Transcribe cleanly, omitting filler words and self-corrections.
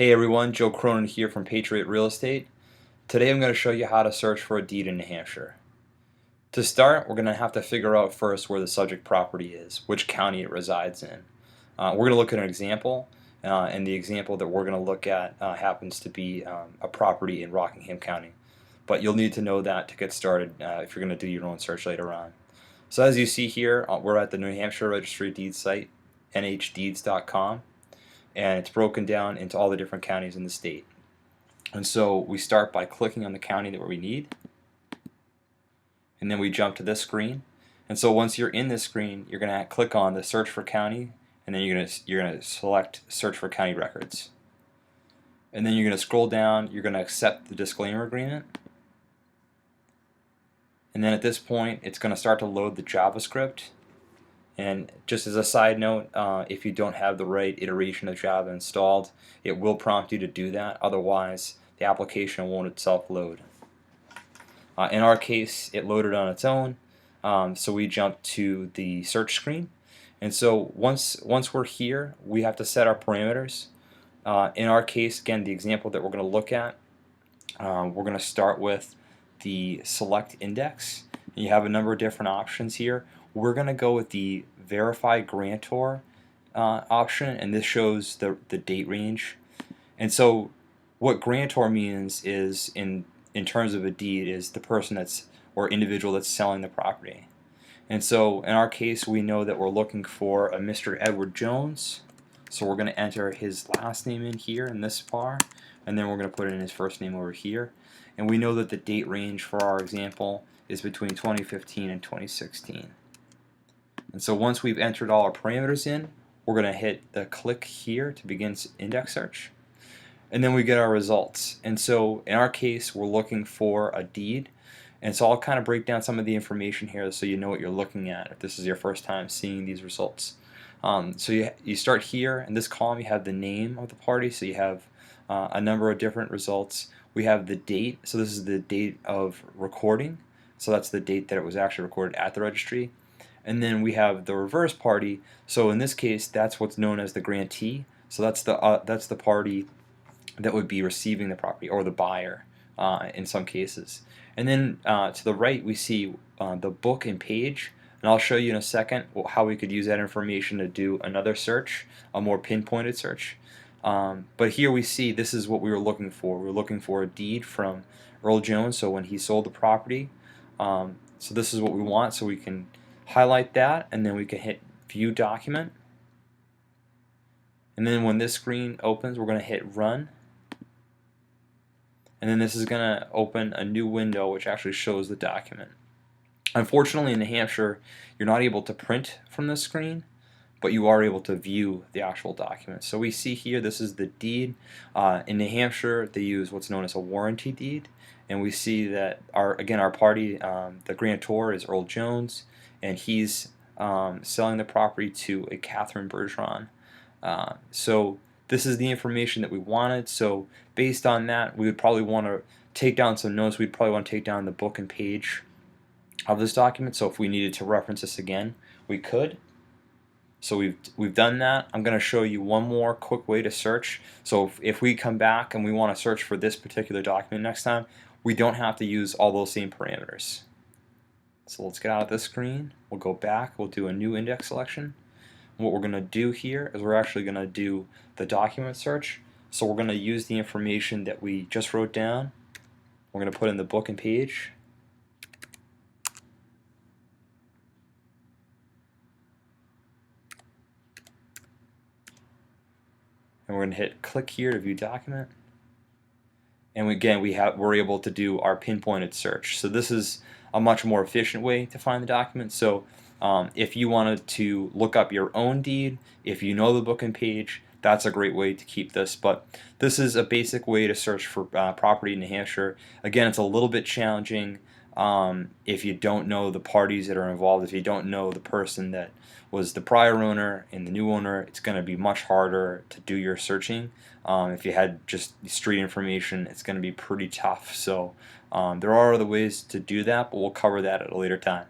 Hey everyone, Joe Cronin here from Patriot Real Estate. Today I'm going to show you how to search for a deed in New Hampshire. To start, we're going to have to figure out first where the subject property is, which county it resides in. We're going to look at an example, and the example that we're going to look at happens to be a property in Rockingham County. But you'll need to know that to get started if you're going to do your own search later on. So as you see here, we're at the New Hampshire Registry of Deeds site, nhdeeds.com. And it's broken down into all the different counties in the state. And so we start by clicking on the county that we need, and then we jump to this screen. And so once you're in this screen, you're going to click on the search for county, and then you're going to select search for county records. And then you're going to scroll down, you're going to accept the disclaimer agreement. And then at this point, it's going to start to load the JavaScript. And just as a side note, if you don't have the right iteration of Java installed, it will prompt you to do that. Otherwise, the application won't itself load. In our case, it loaded on its own, so we jump to the search screen. And so once we're here, we have to set our parameters. In our case, again, the example that we're going to look at, we're going to start with the select index. You have a number of different options here. We're going to go with the verify grantor option, and this shows the date range. And so what grantor means is, in terms of a deed, is the person that's or individual that's selling the property. And so in our case, we know that we're looking for a Mr. Edward Jones, so we're going to enter his last name in here in this bar, and then we're going to put in his first name over here. And we know that the date range for our example is between 2015 and 2016. And so once we've entered all our parameters in, we're going to hit the click here to begin index search. And then we get our results. And so in our case, we're looking for a deed. And so I'll kind of break down some of the information here so you know what you're looking at if this is your first time seeing these results. So you start here. In this column, you have the name of the party. So you have a number of different results. We have the date. So this is the date of recording. So that's the date that it was actually recorded at the registry. And then we have the reverse party. So in this case, that's what's known as the grantee. So that's the party that would be receiving the property, or the buyer in some cases. And then to the right, we see the book and page. And I'll show you in a second how we could use that information to do another search, a more pinpointed search. But here we see this is what we were looking for. We were looking for a deed from Earl Jones, so when he sold the property. So this is what we want, so we can highlight that, and then we can hit View Document. And then when this screen opens, we're going to hit Run. And then this is going to open a new window which actually shows the document. Unfortunately, in New Hampshire, you're not able to print from this screen, but you are able to view the actual document. So we see here, this is the deed. In New Hampshire, they use what's known as a warranty deed. And we see that our party, the grantor is Earl Jones, and he's selling the property to a Catherine Bergeron. So this is the information that we wanted. So based on that, we would probably want to take down some notes. We'd probably want to take down the book and page of this document. So if we needed to reference this again, we could. So we've done that. I'm going to show you one more quick way to search. So if we come back and we want to search for this particular document next time, we don't have to use all those same parameters. So let's get out of this screen. We'll go back. We'll do a new index selection. What we're going to do here is we're actually going to do the document search. So we're going to use the information that we just wrote down. We're going to put in the book and page. And we're going to hit click here to view document. And again, we're able to do our pinpointed search. So this is a much more efficient way to find the document. So if you wanted to look up your own deed, if you know the book and page, that's a great way to keep this. But this is a basic way to search for property in New Hampshire. Again, it's a little bit challenging if you don't know the parties that are involved. If you don't know the person that was the prior owner and the new owner, it's going to be much harder to do your searching. If you had just street information, it's going to be pretty tough. So there are other ways to do that, but we'll cover that at a later time.